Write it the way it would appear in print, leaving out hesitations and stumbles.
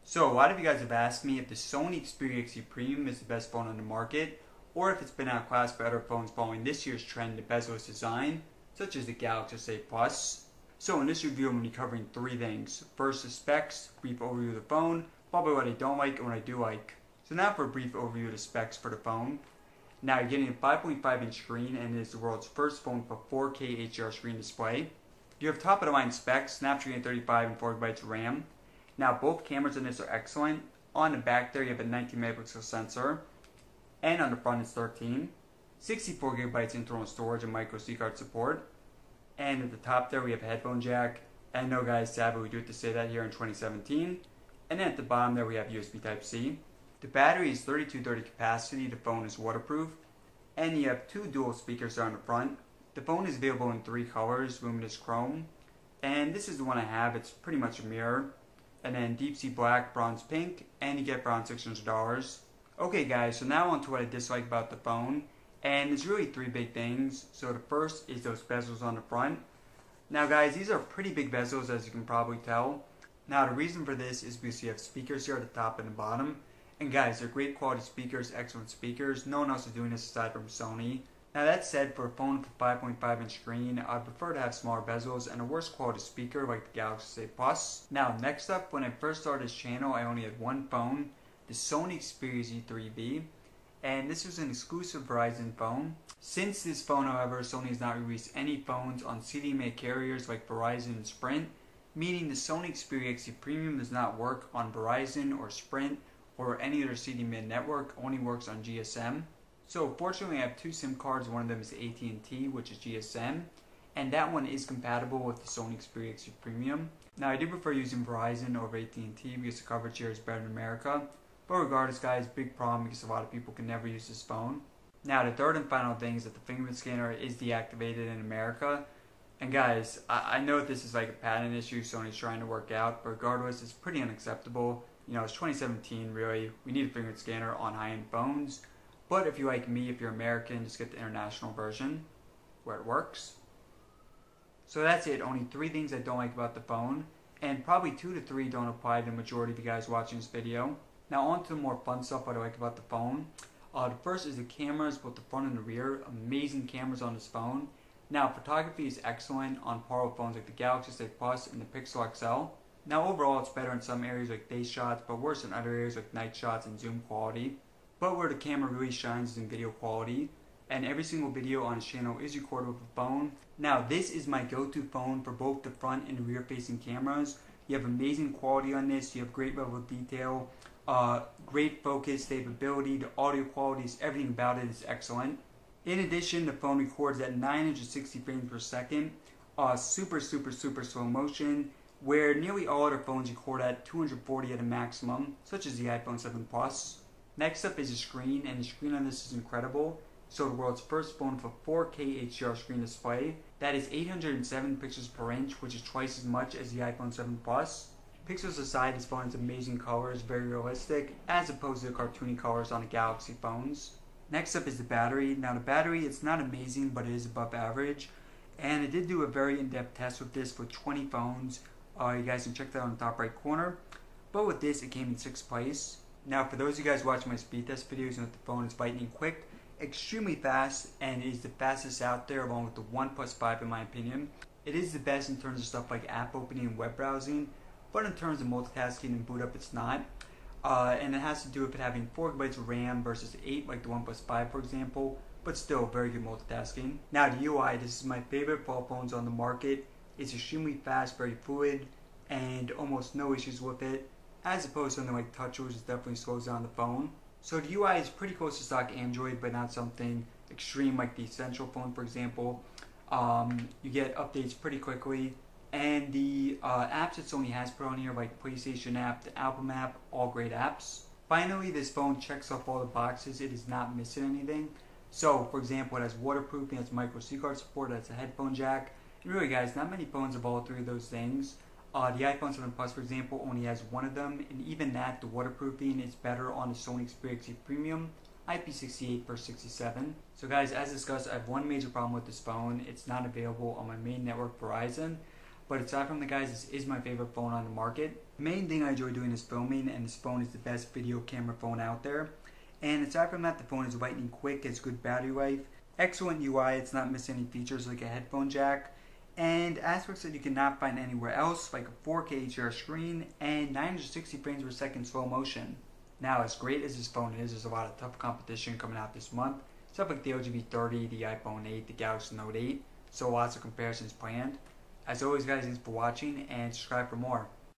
So a lot of you guys have asked me if the Sony Xperia XE Premium is the best phone on the market, or if it's been outclassed by other phones following this year's trend in bezel-less design, such as the Galaxy S8 Plus. So in this review, I'm going to be covering three things. First, the specs, brief overview of the phone, probably what I don't like and what I do like. So now for a brief overview of the specs for the phone. Now you're getting a 5.5 inch screen, and it is the world's first phone with a 4K HDR screen display. You have top of the line specs, Snapdragon 35 and 4GB of RAM. Now both cameras in this are excellent. On the back there you have a 19 megapixel sensor, and on the front it's 13. 64GB internal storage and micro SD card support. And at the top there we have a headphone jack. And no guys, sadly we do have to say that here in 2017. And then at the bottom there we have USB Type-C. The battery is 3230 capacity, the phone is waterproof, and you have two dual speakers on the front. The phone is available in three colors, luminous chrome, and this is the one I have. It's pretty much a mirror. And then deep sea black, bronze pink, and you get around $600. Okay guys, so now on to what I dislike about the phone, and there's really three big things. So the first is those bezels on the front. Now guys, these are pretty big bezels, as you can probably tell. Now the reason for this is because you have speakers here at the top and the bottom. And guys, they're great quality speakers, excellent speakers. No one else is doing this aside from Sony. Now that said, for a phone with a 5.5 inch screen, I'd prefer to have smaller bezels and a worse quality speaker like the Galaxy S8 Plus. Now next up, when I first started this channel, I only had one phone, the Sony Xperia Z3B. And this was an exclusive Verizon phone. Since this phone, however, Sony has not released any phones on CDMA carriers like Verizon and Sprint, meaning the Sony Xperia XE Premium does not work on Verizon or Sprint or any other CDMA network, only works on GSM. So fortunately I have two SIM cards. One of them is AT&T, which is GSM, and that one is compatible with the Sony Xperia XE Premium. Now I do prefer using Verizon over AT&T because the coverage here is better in America, but regardless guys, big problem because a lot of people can never use this phone. Now the third and final thing is that the fingerprint scanner is deactivated in America. And guys, I know this is like a patent issue Sony's trying to work out, but regardless, it's pretty unacceptable. You know, it's 2017 really. We need a fingerprint scanner on high-end phones. But if you're like me, if you're American, just get the international version where it works. So that's it. Only three things I don't like about the phone. And probably 2 to 3 don't apply to the majority of you guys watching this video. Now on to the more fun stuff I like about the phone. The first is the cameras, both the front and the rear. Amazing cameras on this phone. Now photography is excellent on par with phones like the Galaxy S8 Plus and the Pixel XL. Now overall it's better in some areas like day shots, but worse in other areas like night shots and zoom quality. But where the camera really shines is in video quality, and every single video on this channel is recorded with a phone. Now this is my go-to phone for both the front and rear facing cameras. You have amazing quality on this, you have great level of detail, great focus, stability, the audio quality, everything about it is excellent. In addition, the phone records at 960 frames per second, super slow motion, where nearly all other phones record at 240 at a maximum, such as the iPhone 7 Plus. Next up is the screen, and the screen on this is incredible. So the world's first phone with a 4K HDR screen display. That is 807 pixels per inch, which is twice as much as the iPhone 7 Plus. Pixels aside, this phone has amazing colors, very realistic, as opposed to the cartoony colors on the Galaxy phones. Next up is the battery. Now the battery, it's not amazing, but it is above average. And I did do a very in-depth test with this for 20 phones. You guys can check that on the top right corner. But with this, it came in 6th place. Now for those of you guys watching my speed test videos, you know that the phone is lightning quick, extremely fast, and is the fastest out there along with the OnePlus 5 in my opinion. It is the best in terms of stuff like app opening and web browsing, but in terms of multitasking and boot up, it's not. And it has to do with it having 4GB of RAM versus 8 like the OnePlus 5 for example, but still very good multitasking. Now the UI, this is my favorite for all phones on the market. It's extremely fast, very fluid, and almost no issues with it, as opposed to something like TouchWiz, which definitely slows down the phone. So the UI is pretty close to stock Android, but not something extreme like the Essential phone for example. You get updates pretty quickly, and the apps that Sony has put on here, like PlayStation app, the album app, all great apps. Finally, this phone checks off all the boxes. It is not missing anything. So for example, it has waterproofing, it has micro SD card support, it has a headphone jack. And really guys, not many phones have all three of those things. The iPhone 7 Plus, for example, only has one of them, and even that, the waterproofing, is better on the Sony Xperia XE Premium, IP68/67. So guys, as discussed, I have one major problem with this phone. It's not available on my main network, Verizon. But aside from the guys, this is my favorite phone on the market. The main thing I enjoy doing is filming, and this phone is the best video camera phone out there. And aside from that, the phone is lightning quick, has good battery life, excellent UI, it's not missing any features like a headphone jack, and aspects that you cannot find anywhere else, like a 4K HDR screen and 960 frames per second slow motion. Now, as great as this phone is, there's a lot of tough competition coming out this month. Stuff like the LG V30, the iPhone 8, the Galaxy Note 8, so lots of comparisons planned. As always guys, thanks for watching and subscribe for more.